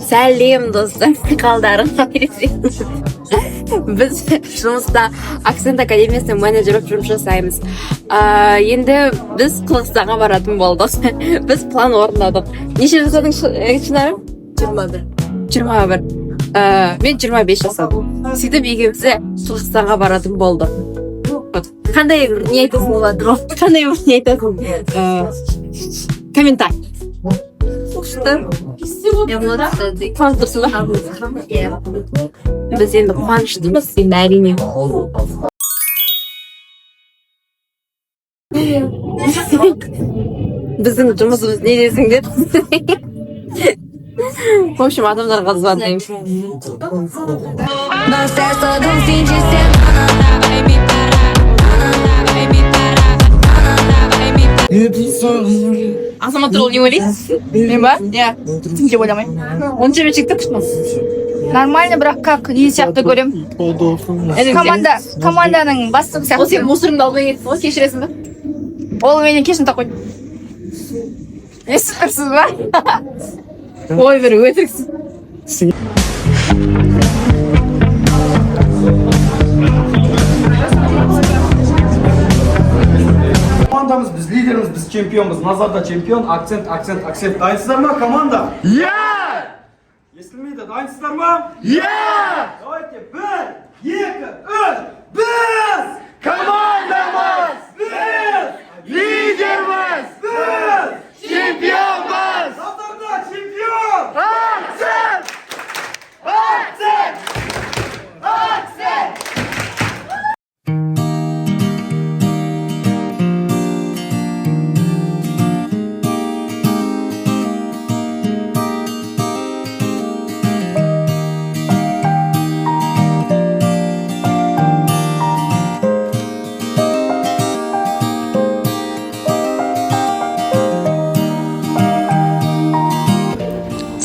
Сәлем достар, қалдарыңа бересіңіз. Біз жұмыста Акцент Академиясының менеджер болып жұмыс жасаймыз. Енді біз Қырғызстанға баратын болдық. Біз план орындадық. Неше жасадың Шынарым? 21. Мен 25 жасадым. Сөйтіп екеумізде Қырғызстанға баратын болдық. Қандай не айтасың болады? Қандай не айтасың? Комментарий. Қуаныштысың ба? Біз енді қуаныштымыз, енді әрине. Біздің жұмысымыз не десіңдер? В общем, адамдарға звондаймыз. Азамат туралы не ойлайсыз? Мен ба? Иә. Сен деп ойламаймын. Онша мен жігітті күштімін. Нормально, бірақ как не сияқты көремін. Команданың бастығы сияқты. Ол сен мусорыңды алмай кеттің ғой, кешіресің ба? Ол менен кешірім тақойды. Естірсіз ба? Ой, бір өтіріксіз. Командамыз, біз лидеріміз, біз чемпионбыз. Назарда чемпион, акцент. Дайынсыздар ма, команда? Я! Естілмейді, дайынсыздар ма? Я! Давайте, 1, 2, 3, біз! Командамыз! Біз! Лидеріміз! Біз! Чемпионбыз! Назарда чемпион! Акцент! Акцент! Акцент!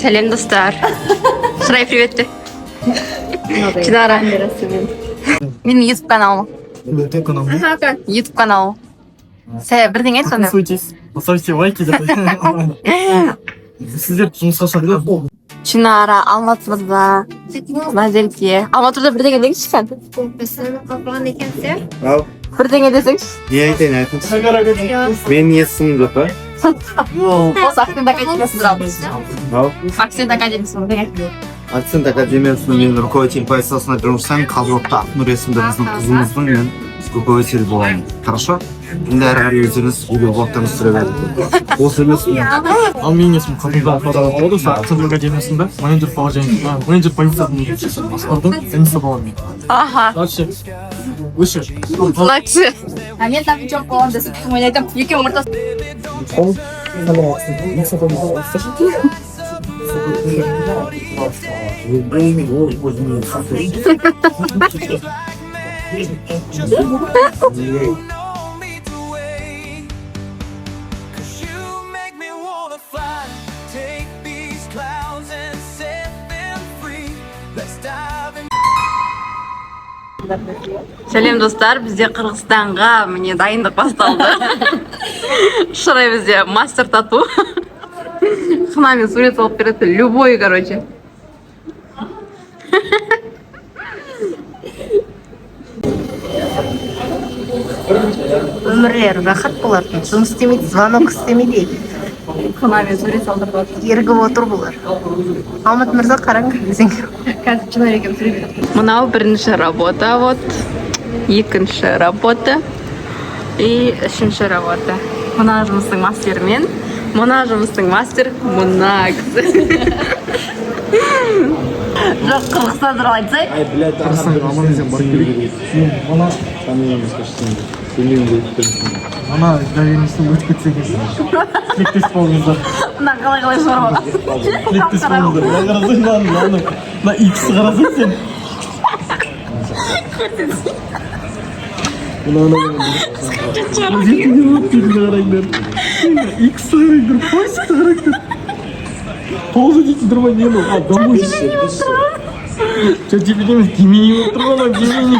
Сәлем достар. Шырай, привет те. Чинара. Менің YouTube каналым. YouTube каналым. Бірдеңе айт сонда. Поставьте лайки. Сіздер жұмысқа шақырып. Чинара, Алматымызда. Назерке. Алматыда бірдеңе деңізші сән. Бірдеңе десеңші. Не айтайын айтыңыз? Менің есімім жоқ па? Осы Акцент Академиясын тұрамыз. Акцент Академиясын бірдеңе. Акцент Академиясының мен руководитель по СССР жұмыс жасаймын. Қазіротта Ақнұр есімді біздің қызымыздың мен руководитель боламын. Хорошо? Енді әрі өздеріңіз видеоблогтарыңыз түсіре беріңіздер. Осы емес. Ал менің есімім Қабылбек болды. Акцент Академиясында менеджер положение. Менеджер позициясын басқардым. Комиссия боламын мен. Аха. Дальше. Выше. Лакшы. Мен там жоқ болған десіп ойлайтым. Екеуің ортасы. Сәлем достар, бізде Қырғызстанға міне дайындық басталды. Шырай бізде мастер тату. Қынамен сурет алып береді, любой, короче. Өмірлері рахат болар. Жұмыс істемейді, звонок істемейді. Қынамен сурет салдырып. Ерігіп отыр бұлар. Алмат мырза қараңыз десеңдер. Қазір человекем сурет. Мынау бірінші работа, вот. Екінші работа. И үшінші работа. Мына жұмыстың мастері мен. Мына жұмыстың мастер. Мына кісі. Жоқ, Қырғызстан туралы айтсай. Қырғызстанға аман есен барып келейік. Ана доверенностьтен өтіп кетсе екен. Тілектес болыңыздар. Мына қалай шаруа. Тілектес болыңыздар. Қарасаң, мына икісі қарасаң сен. Икісі қараңдар, поисікті қараңдар. Тоғыз өтейсіздер ма, не бұл? Домой Что тебе демес, Гемини отырған, Гемини.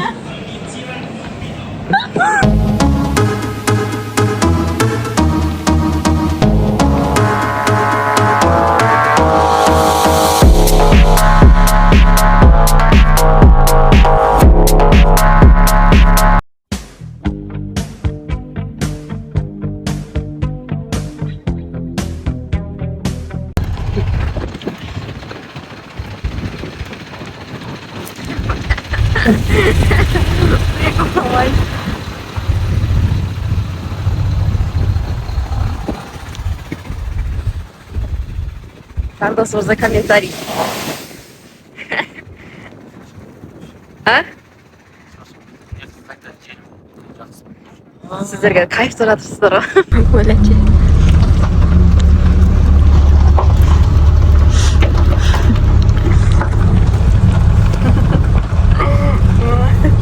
Кардос мырза комментарий. А? Сіздерге кайф тұратырсыздар ғой. Өләке.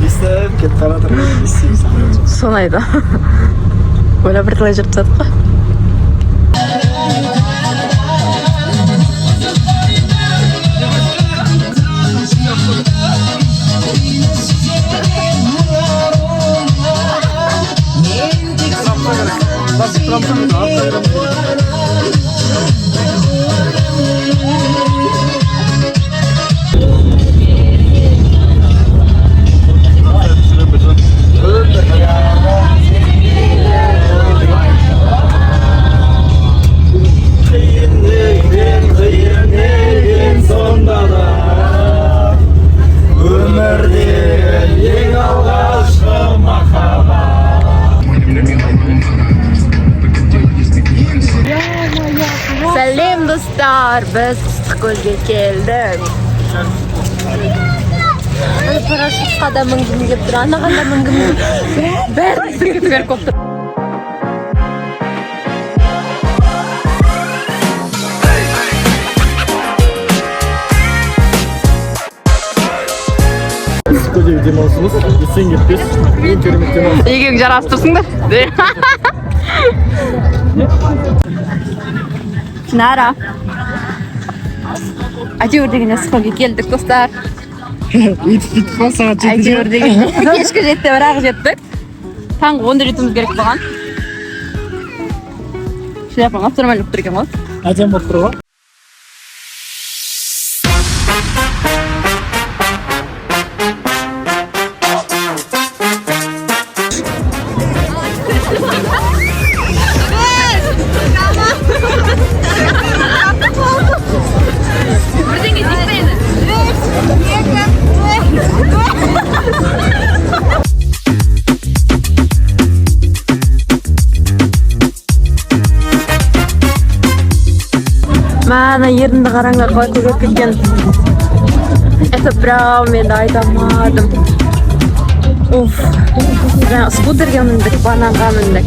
Естіп, кеп қаратыр. Сонайды. Өлә бір талай жүріп жатып қой. Сәлем достар, біз Ыстықкөлге келдік. Парашютқа да мінгім келіп тұр, анаған да мінгім келіп тұр. Бәрін түгер көп тұр. Ыстықкөлдегі демалысымыз естен кетпес. Ең керемет демалыс. Егең жарастырсыңдар. Нара. Әйтеуір деген Ыстықкөлге келдік достар. Үйтіп қалсаң жетті. Әйтеуір деген кешкі жетті, бірақ жеттік. Таңғы 10-да жетуіміз керек болған. Шляпаң автормәлі болып тұр екен ғой. Әдем болып тұр ғой. Мана ерінді қараңға қалай көріп кеткен. Это прям мен де айта алмадым. Уф. Жаңа скутерге міндік, бананға міндік.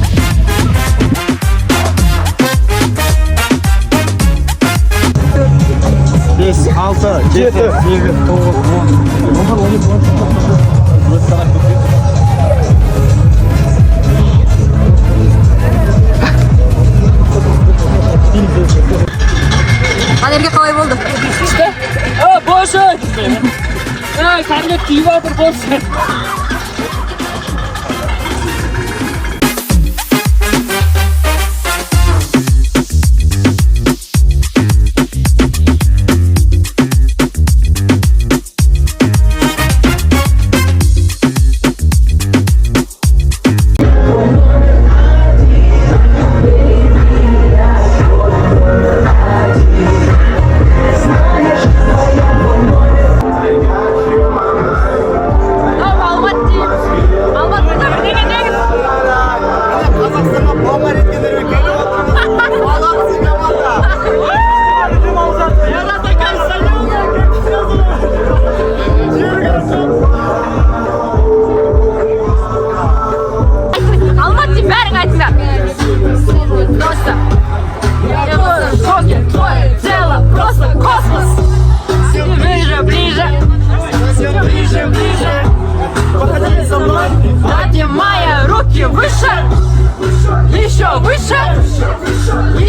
5, 6, 7, 8, 9, 10. Қалерге қалай болды? Бошы! Кәмет киіп атыр бошы!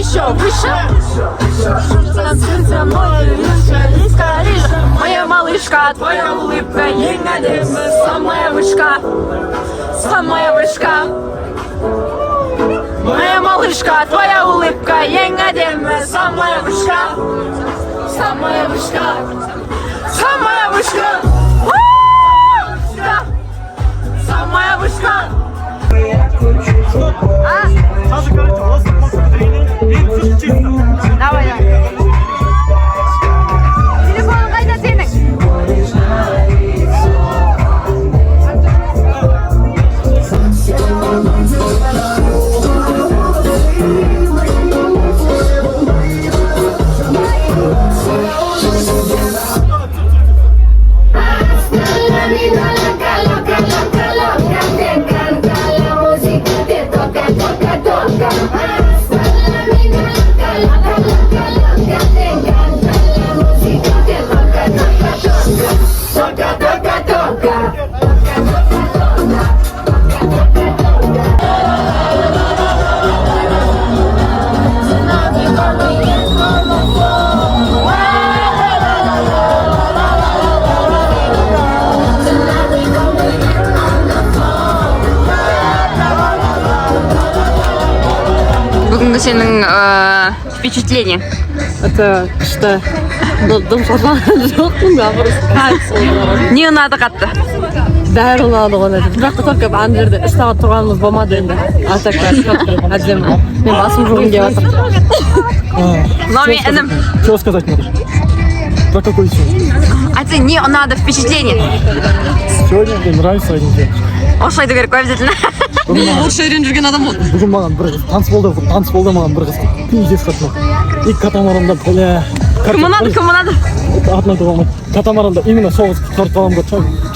еще выше. Моя малышка, твоя улыбка, ей надеется, самая вышка, самая вышка. Моя малышка, твоя улыбка, ей надеется, самая вышка, самая вышка, самая вышка. Самая вышка. Давай, давай. Телефон қайда сенің? Бүгінгі сенің впечатление. Это что? Дым шармаған жоқпын, наоборот. Не ұнады қатты? Бәрі ұнады ғой. Бірақ та только ана жерде 3 сағат тұрғанымыз болмады енді. А так әдемі. Мен басым жүргім келіп жатыр. Но мен інім. Что сказать надо? Про какой сегодня? Айтсай, не ұнады впечатление? Сегодня мне нравится один день. Осы айту керек обязательно. Лучше үйреніп жүрген адам болды. Бүгін маған бір қыз танцполда маған бір қыз пиздец қатты. И катамаранда бля. Кім ұнады? Атын айтуға болмайды. Катамаранда именно сол қыз құтқарып қалғанға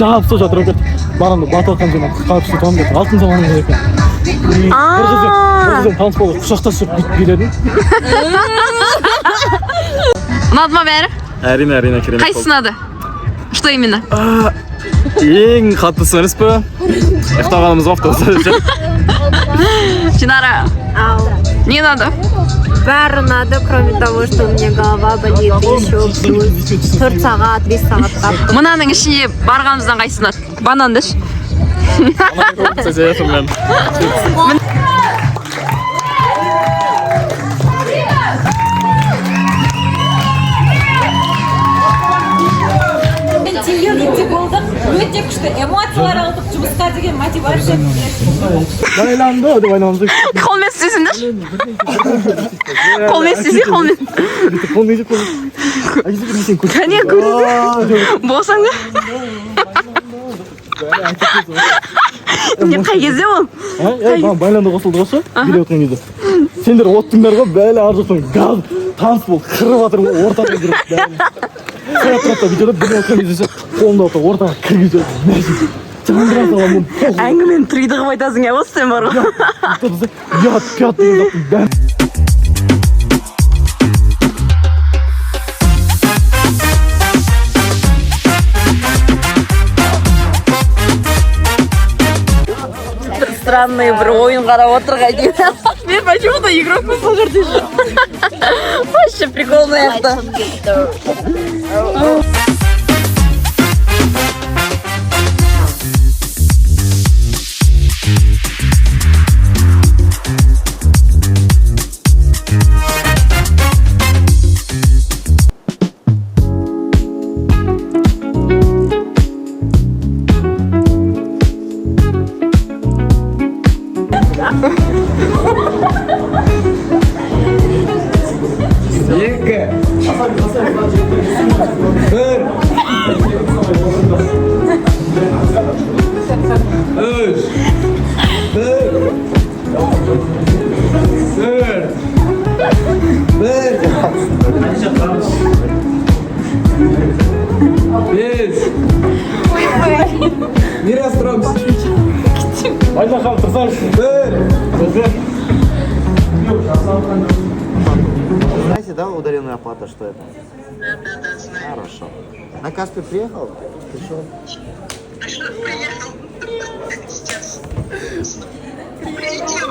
жабып сол жатыр екен. Барамды батылқан жерден құтқарып сөйтіп деп алтын заманында екен. Bir kızım танцполда құшақтасып бүйтіп биледім. Ұнады ма бәрі? Әрине керемет. Қайсысы ұнады? Что именно? Ең қаттысы емес пе? Ұйықтағанымыз автобуста. Чинара, не ұнады? Бәрі ұнады, кроме того, что у меня голова болит еще плюс 4 сағат, 5 сағатқа. Мынаның ішінде барғанымыздан қайсысы ұнады? Банан деш. Теңгеге болдық, өте күшті эмоциялар алдық, жұмысқа деген мотивация. Байланды деп айналамыз. Қолмен істесін деш. Қолмен істесе, қолмен. Қолмен жеп қойды. Кәне көрді. Болсаң да. Не қай кезде ол? Байланды қосылды осы, билеп отырған кезде. Сендер оттыңдар ғой, бәлі ар жақтан газ, танцпол қырып жатыр ғой, ортаға кіріп. Саят тұрақта бүйтеді, біліп отырған кезде қолында отыр, ортаға кіргізеді. Жандыра салған мұн. Әңгімен трейді қып айтасың, ә осы сен бар ғой. Пят деген заттың бәрі. Странный бір ойын қарап отырған деймін. Мен почему-то игрокпын сол жерде жүр. Вообще приколно это. Айдахан, тұрсаңыз. Знаете, да, удаленная оплата, что это? Да, знаю. Хорошо. На Каспий приехал? Пришел? Приехал. Сейчас. Прилетел.